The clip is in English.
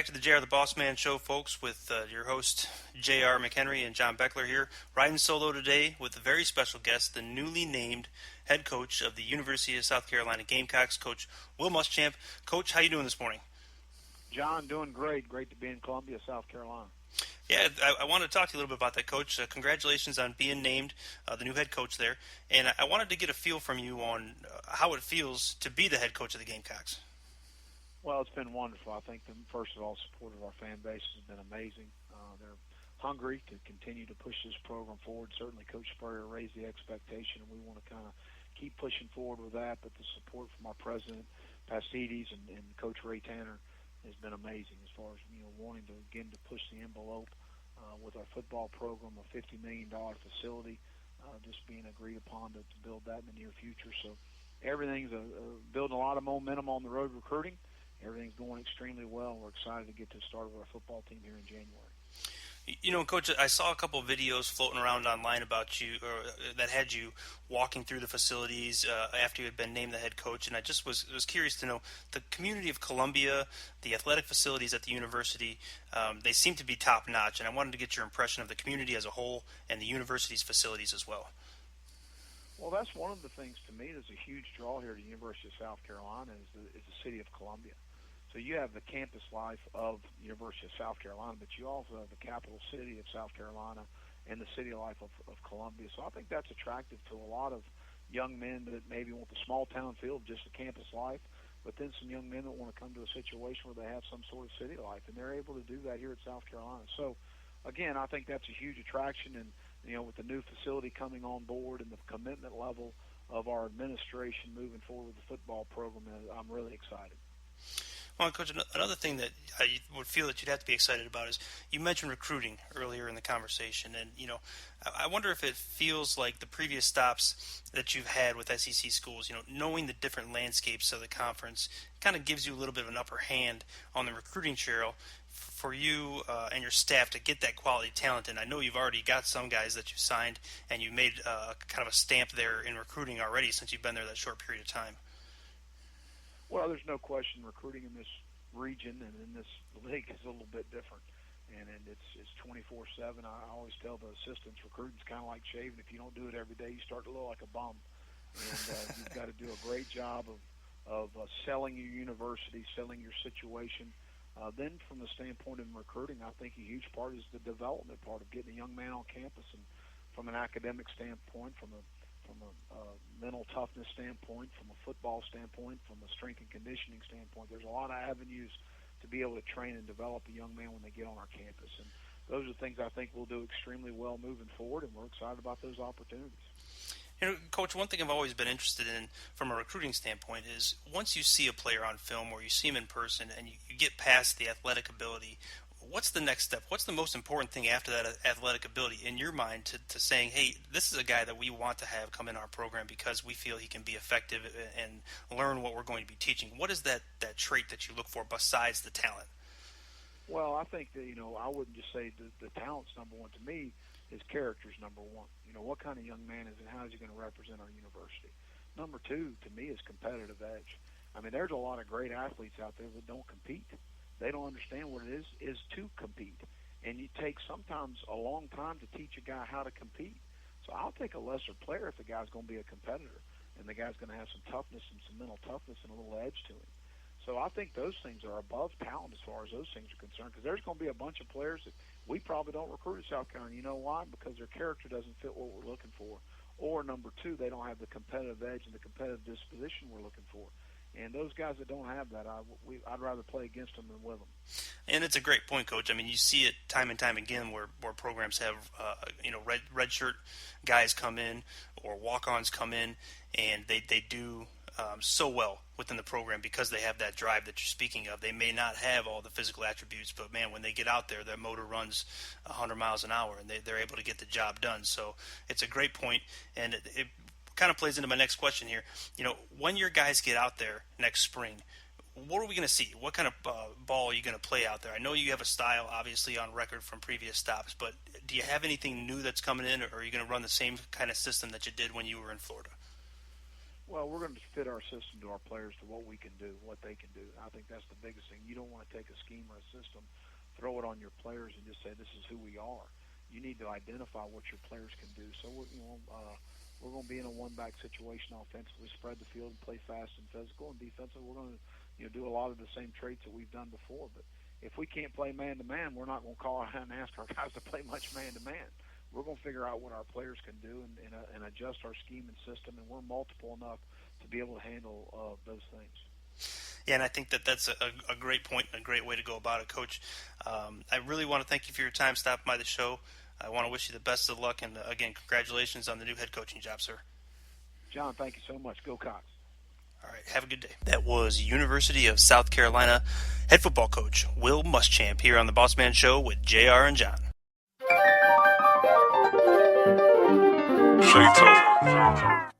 back to the JR the Bossman Show, folks, with your host, JR McHenry and John Beckler here, riding solo today with a very special guest, the newly named head coach of the University of South Carolina Gamecocks, Coach Will Muschamp. Coach, how you doing this morning? John, doing great. Great to be in Columbia, South Carolina. Yeah, I want to talk to you a little bit about that, Coach. Congratulations on being named the new head coach there. And I wanted to get a feel from you on how it feels to be the head coach of the Gamecocks. Well, it's been wonderful. I think, first of all, support of our fan base has been amazing. They're hungry to continue to push this program forward. Certainly, Coach Spreaker raised the expectation, and we want to kind of keep pushing forward with that. But the support from our president, Pastides, and Coach Ray Tanner has been amazing as far as wanting to again to push the envelope with our football program, a $50 million facility, just being agreed upon to build that in the near future. So everything's building a lot of momentum on the road recruiting. Everything's going extremely well. We're excited to get to the start of our football team here in January. You know, Coach, I saw a couple of videos floating around online about you, that had you walking through the facilities after you had been named the head coach, and I just was curious to know the community of Columbia, the athletic facilities at the university. They seem to be top notch, and I wanted to get your impression of the community as a whole and the university's facilities as well. Well, that's one of the things to me that's a huge draw here at the University of South Carolina is the city of Columbia. So you have the campus life of the University of South Carolina, but you also have the capital city of South Carolina and the city life of Columbia. So I think that's attractive to a lot of young men that maybe want the small town feel of just the campus life, but then some young men that want to come to a situation where they have some sort of city life, and they're able to do that here at South Carolina. So, again, I think that's a huge attraction, and with the new facility coming on board and the commitment level of our administration moving forward with the football program, I'm really excited. Well, Coach, another thing that I would feel that you'd have to be excited about is you mentioned recruiting earlier in the conversation, and I wonder if it feels like the previous stops that you've had with SEC schools, knowing the different landscapes of the conference, kind of gives you a little bit of an upper hand on the recruiting trail for you and your staff to get that quality talent. And I know you've already got some guys that you signed, and you made kind of a stamp there in recruiting already since you've been there that short period of time. Well, there's no question recruiting in this region and in this league is a little bit different, and it's 24/7. I always tell the assistants, recruiting's kind of like shaving. If you don't do it every day, you start to look like a bum, and you've got to do a great job of selling your university, selling your situation. Then from the standpoint of recruiting, I think a huge part is the development part of getting a young man on campus, and from an academic standpoint, from a mental toughness standpoint, from a football standpoint, from a strength and conditioning standpoint. There's a lot of avenues to be able to train and develop a young man when they get on our campus. And those are things I think we'll do extremely well moving forward, and we're excited about those opportunities. Coach, one thing I've always been interested in from a recruiting standpoint is once you see a player on film or you see him in person and you get past the athletic ability, what's the next step? What's the most important thing after that athletic ability in your mind to saying, hey, this is a guy that we want to have come in our program because we feel he can be effective and learn what we're going to be teaching? What is that trait that you look for besides the talent? Well, I think that, I wouldn't just say the talent's number one. To me, his character's number one. What kind of young man is it? How is he going to represent our university? Number two, to me, is competitive edge. I mean, there's a lot of great athletes out there that don't compete. They don't understand what it is to compete. And you take sometimes a long time to teach a guy how to compete. So I'll take a lesser player if the guy's going to be a competitor and the guy's going to have some toughness and some mental toughness and a little edge to him. So I think those things are above talent as far as those things are concerned, because there's going to be a bunch of players that we probably don't recruit at South Carolina. You know why? Because their character doesn't fit what we're looking for. Or number two, they don't have the competitive edge and the competitive disposition we're looking for. And those guys that don't have that, I'd rather play against them than with them. And it's a great point, Coach. I mean, you see it time and time again where programs have, red shirt guys come in or walk-ons come in, and they do so well within the program because they have that drive that you're speaking of. They may not have all the physical attributes, but, man, when they get out there, their motor runs 100 miles an hour, and they're able to get the job done. So it's a great point, and it kind of plays into my next question here. When your guys get out there next spring, what are we going to see? What kind of ball are you going to play out there? I know you have a style, obviously, on record from previous stops, but do you have anything new that's coming in, or are you going to run the same kind of system that you did when you were in Florida? Well, we're going to fit our system to our players, to what we can do, what they can do. I think that's the biggest thing. You don't want to take a scheme or a system, throw it on your players, and just say this is who we are. You need to identify what your players can do. So we're going to be in a one-back situation offensively, spread the field, and play fast and physical. And defensively, we're going to do a lot of the same traits that we've done before. But if we can't play man-to-man, we're not going to call out and ask our guys to play much man-to-man. We're going to figure out what our players can do and adjust our scheme and system, and we're multiple enough to be able to handle those things. Yeah, and I think that's a great point and a great way to go about it, Coach. I really want to thank you for your time stopping by the show. I want to wish you the best of luck, and again, congratulations on the new head coaching job, sir. John, thank you so much. Go Cox. All right, have a good day. That was University of South Carolina head football coach Will Muschamp here on the Bossman Show with JR and John. Shades over.